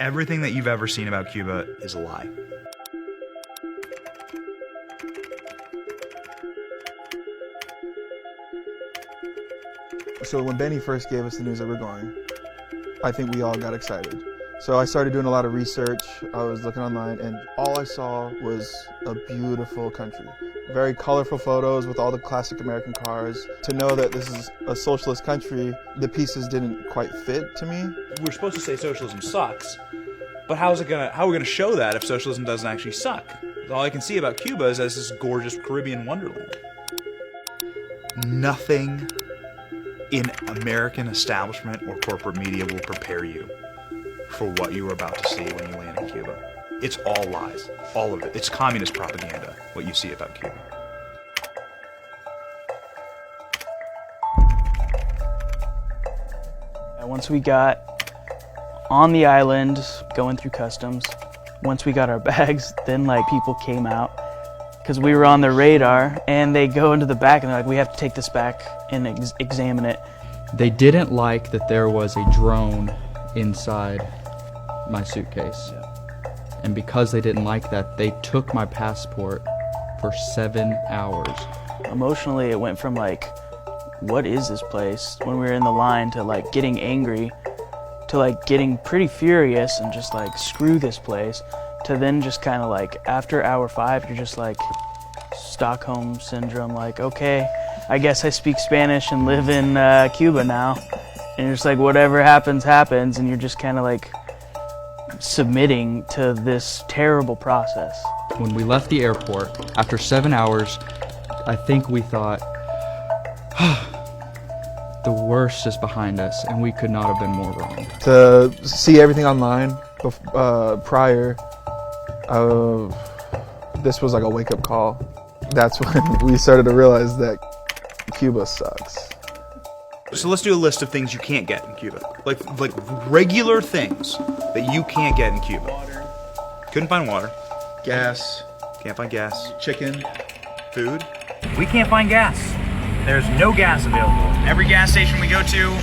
Everything that you've ever seen about Cuba is a lie. So when Benny first gave us the news that we're going, I think we all got excited. So I started doing a lot of research. I was looking online, and all I saw was a beautiful country. Very colorful photos with all the classic American cars. To know that this is a socialist country, the pieces didn't quite fit to me. We're supposed to say socialism sucks, but how are we gonna show that if socialism doesn't actually suck? All I can see about Cuba is as this gorgeous Caribbean wonderland. Nothing in American establishment or corporate media will prepare you for what you are about to see when you land in Cuba. It's all lies, all of it. It's communist propaganda, what you see about Cuba. And once we got on the island, going through customs, once we got our bags, then like people came out because we were on their radar, and they go into the back and they're like, we have to take this back and examine it. They didn't like that there was a drone inside my suitcase. Yeah. And because they didn't like that, they took my passport for 7 hours. Emotionally, it went from like, what is this place, when we were in the line, to like getting angry, to like getting pretty furious and just like, screw this place, to then just kind of like, after hour 5, you're just like, Stockholm syndrome, like, okay, I guess I speak Spanish and live in Cuba now. And you're just like, whatever happens, happens, and you're just kind of like submitting to this terrible process. When we left the airport, after 7 hours, I think we thought, the worst is behind us, and we could not have been more wrong. To see everything online prior, this was like a wake-up call. That's when we started to realize that Cuba sucks. So let's do a list of things you can't get in Cuba. Like regular things that you can't get in Cuba. Water. Couldn't find water. Gas. Can't find gas. Chicken. Food. We can't find gas. There's no gas available. Every gas station we go to,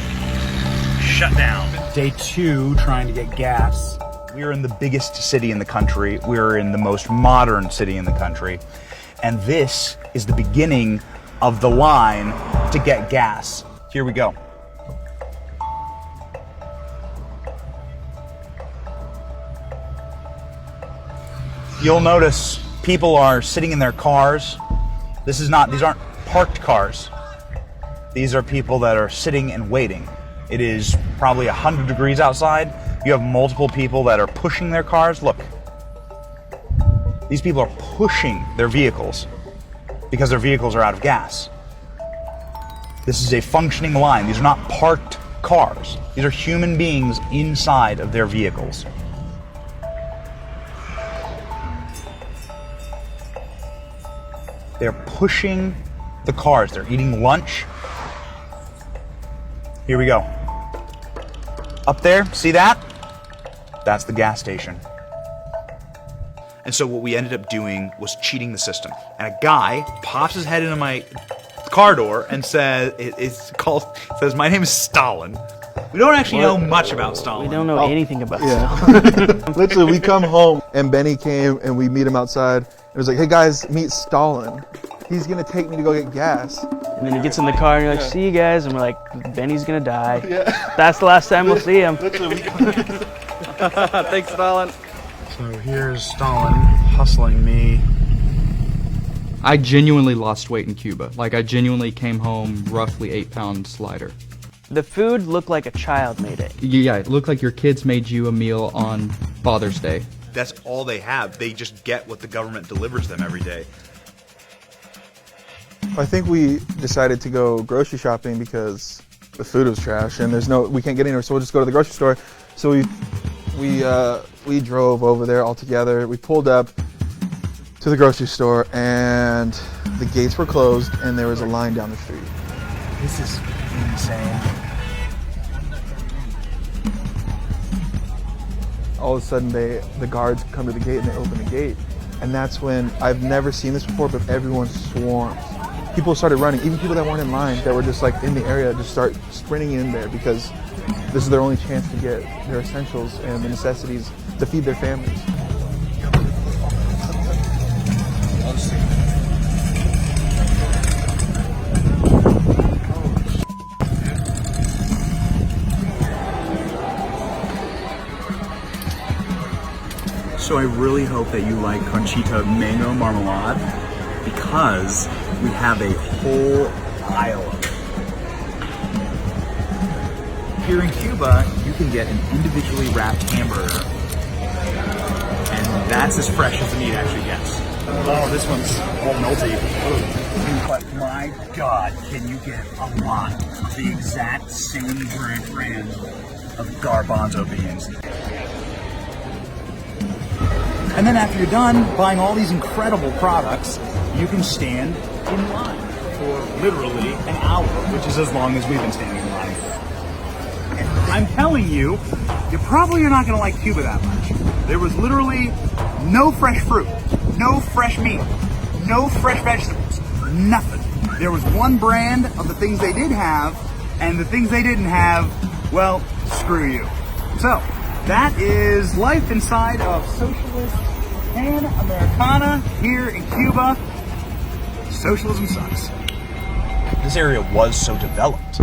shut down. Day 2, trying to get gas. We are in the biggest city in the country. We are in the most modern city in the country. And this is the beginning of the line to get gas. Here we go. You'll notice people are sitting in their cars. These aren't parked cars. These are people that are sitting and waiting. It is probably 100 degrees outside. You have multiple people that are pushing their cars. Look, these people are pushing their vehicles because their vehicles are out of gas. This is a functioning line. These are not parked cars. These are human beings inside of their vehicles. They're pushing the cars. They're eating lunch. Here we go. Up there, see that? That's the gas station. And so what we ended up doing was cheating the system. And a guy pops his head into my car door and says, my name is Stalin. We don't actually know much about Stalin. We don't know anything about Yeah. Literally, we come home and Benny came and we meet him outside. It was like, hey guys, meet Stalin. He's gonna take me to go get gas. And then he gets in the car and you're like, see you guys, and we're like, Benny's gonna die. Yeah. That's the last time we'll see him. Thanks, Stalin. So here's Stalin hustling me. I genuinely lost weight in Cuba. Like, I genuinely came home roughly 8 pounds lighter. The food looked like a child made it. Yeah, it looked like your kids made you a meal on Father's Day. That's all they have. They just get what the government delivers them every day. I think we decided to go grocery shopping because the food was trash and we can't get anywhere, so we'll just go to the grocery store. So we drove over there all together. We pulled up to the grocery store and the gates were closed and there was a line down the street. This is insane. All of a sudden the guards come to the gate and they open the gate. And that's when, I've never seen this before, but everyone swarms. people started running. Even people that weren't in line, that were just like in the area, just start sprinting in there because this is their only chance to get their essentials and the necessities to feed their families. So I really hope that you like Conchita mango marmalade because we have a whole aisle of it. Here in Cuba, you can get an individually wrapped hamburger, and that's as fresh as the meat actually gets. Oh, this one's all melty. But my God, can you get a lot of the exact same brand of garbanzo beans? And then after you're done buying all these incredible products, you can stand in line for literally an hour, which is as long as we've been standing in line. And I'm telling you, you probably are not going to like Cuba that much. There was literally no fresh fruit, no fresh meat, no fresh vegetables, nothing. There was one brand of the things they did have, and the things they didn't have, well, screw you. So, that is life inside of Socialist Pan Americana here in Cuba. Socialism sucks. This area was so developed.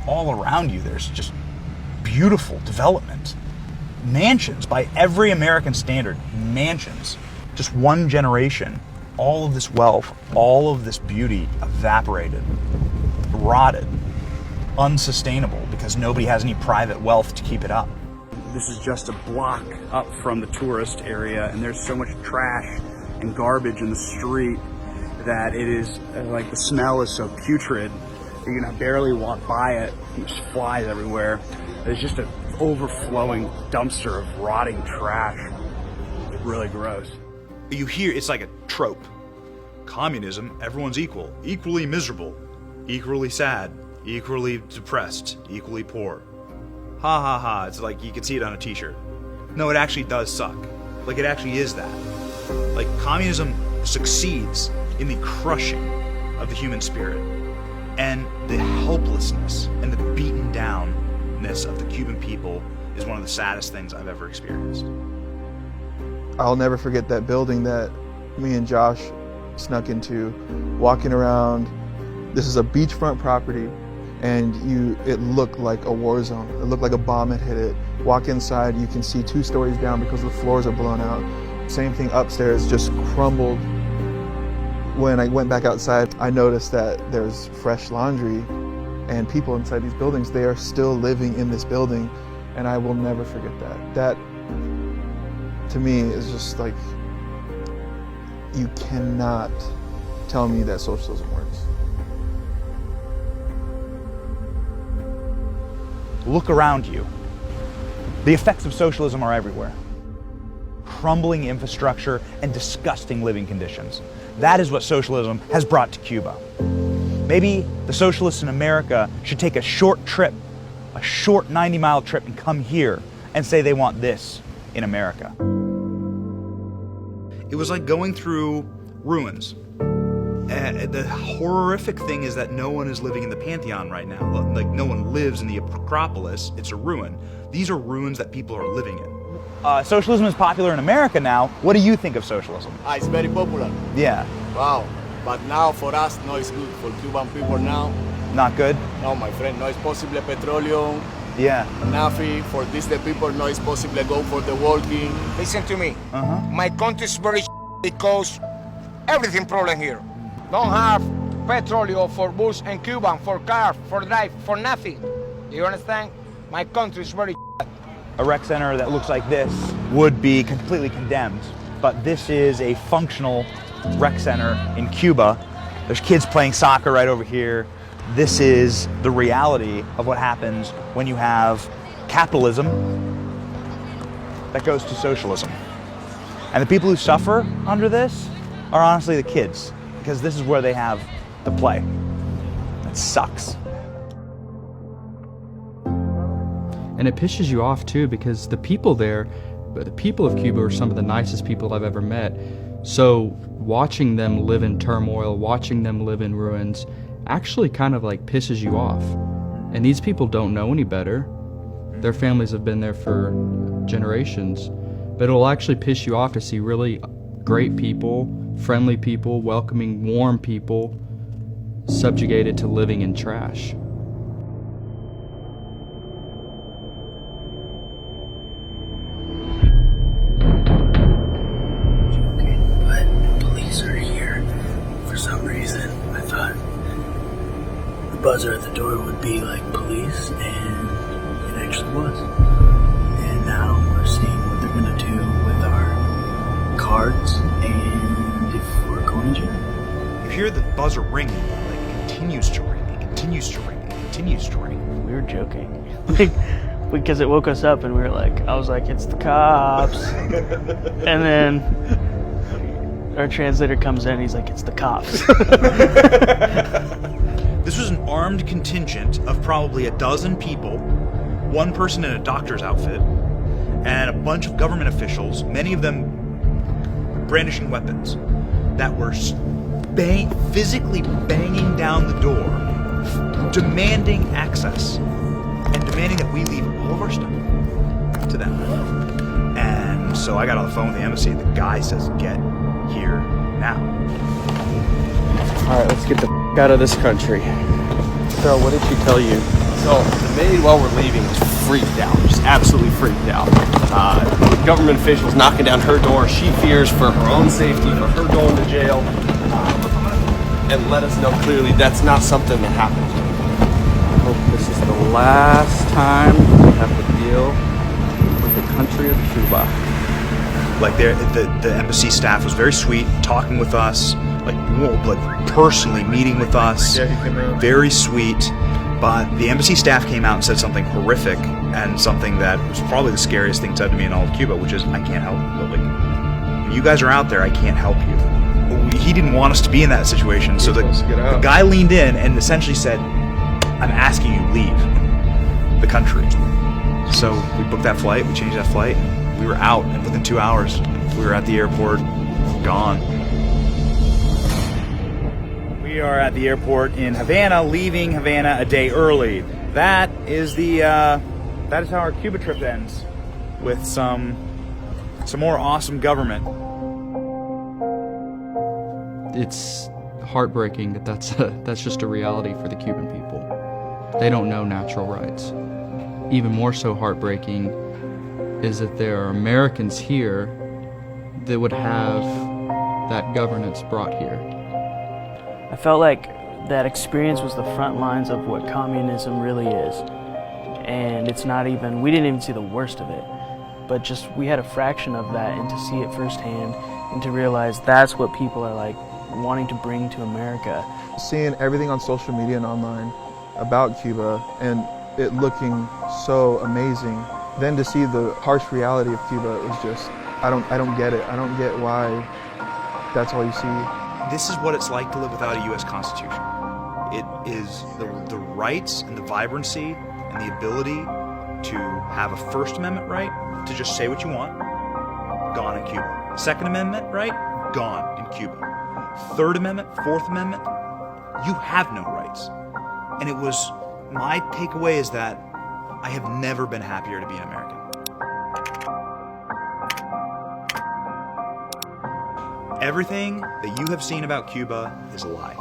All around you, there's just beautiful development. Mansions, by every American standard, mansions. Just one generation, all of this wealth, all of this beauty evaporated, rotted, unsustainable because nobody has any private wealth to keep it up. This is just a block up from the tourist area, and there's so much trash and garbage in the street that it is like the smell is so putrid that you can barely walk by it. There's flies everywhere. There's just an overflowing dumpster of rotting trash. It's really gross. You hear it's like a trope. Communism, everyone's equal, equally miserable, equally sad, equally depressed, equally poor. Ha ha ha, it's like you can see it on a t-shirt. No, it actually does suck. Like it actually is that. Like communism succeeds in the crushing of the human spirit. And the helplessness and the beaten downness of the Cuban people is one of the saddest things I've ever experienced. I'll never forget that building that me and Josh snuck into, walking around. This is a beachfront property. And it looked like a war zone. It looked like a bomb had hit it. Walk inside, you can see 2 stories down because the floors are blown out. Same thing upstairs, just crumbled. When I went back outside, I noticed that there's fresh laundry and people inside these buildings. They are still living in this building, and I will never forget that. That, to me, is just like, you cannot tell me that socialism works. Look around you. The effects of socialism are everywhere. Crumbling infrastructure and disgusting living conditions. That is what socialism has brought to Cuba. Maybe the socialists in America should take a short trip, a short 90-mile trip, and come here and say they want this in America. It was like going through ruins. The horrific thing is that no one is living in the Pantheon right now. Like, no one lives in the Acropolis. It's a ruin. These are ruins that people are living in. Socialism is popular in America now. What do you think of socialism? It's very popular. Yeah. Wow. But now for us, no, it's good. For Cuban people now. Not good? No, my friend, no, it's possible petroleum. Yeah. Nothing. For this, the people, no, it's possible go for the working. Listen to me. My country is very because everything problem here. Don't have petroleum for bus and Cuban, for car, for drive, for nothing. You understand? My country is very A rec center that looks like this would be completely condemned, but this is a functional rec center in Cuba. There's kids playing soccer right over here. This is the reality of what happens when you have capitalism that goes to socialism. And the people who suffer under this are honestly the kids, because this is where they have the play. It sucks. And it pisses you off too, because the people there, the people of Cuba are some of the nicest people I've ever met. So watching them live in turmoil, watching them live in ruins, actually kind of like pisses you off. And these people don't know any better. Their families have been there for generations. But it'll actually piss you off to see really great people, friendly people, welcoming, warm people, subjugated to living in trash. But police are here for some reason. I thought the buzzer at the door would be like police, and it actually was. And now we're seeing what they're gonna do with our cards and if we're going to jail. You hear the buzzer ring, like it continues to ring, it continues to ring, it continues to ring. We were joking. Because it woke us up and we were like, I was like, it's the cops. And then our translator comes in and he's like, it's the cops. This was an armed contingent of probably a dozen people, one person in a doctor's outfit, and a bunch of government officials, many of them brandishing weapons, that were physically banging down the door, demanding access, and demanding that we leave all of our stuff to them. And so I got on the phone with the embassy. The guy says, get here now. All right, let's get the out of this country. So, what did she tell you? So, the maid, while we're leaving, was freaked out, just absolutely freaked out. Government officials knocking down her door. She fears for her own safety, for her going to jail. And let us know clearly that's not something that happened. I hope this is the last time we have to deal with the country of Cuba. Like the embassy staff was very sweet, talking with us, like personally meeting with us. Yeah, he came out. Very sweet. But the embassy staff came out and said something horrific, and something that was probably the scariest thing said to me in all of Cuba, which is, I can't help you. Like, when you guys are out there, I can't help you. He didn't want us to be in that situation, so the guy leaned in and essentially said, I'm asking you to leave the country. So we booked that flight, we changed that flight, we were out, and within 2 hours, we were at the airport, gone. We are at the airport in Havana, leaving Havana a day early. That is how our Cuba trip ends, with some more awesome government. It's heartbreaking that that's just a reality for the Cuban people. They don't know natural rights. Even more so heartbreaking is that there are Americans here that would have that governance brought here. I felt like that experience was the front lines of what communism really is. And it's not even, we didn't even see the worst of it, but just we had a fraction of that, and to see it firsthand and to realize that's what people are like wanting to bring to America. Seeing everything on social media and online about Cuba and it looking so amazing, then to see the harsh reality of Cuba is just, I don't get it. I don't get why that's all you see. This is what it's like to live without a U.S. Constitution. It is the rights and the vibrancy and the ability to have a First Amendment right to just say what you want, gone in Cuba. Second Amendment right, gone in Cuba. Third Amendment, Fourth Amendment, you have no rights. And it was, my takeaway is that I have never been happier to be an American. Everything that you have seen about Cuba is a lie.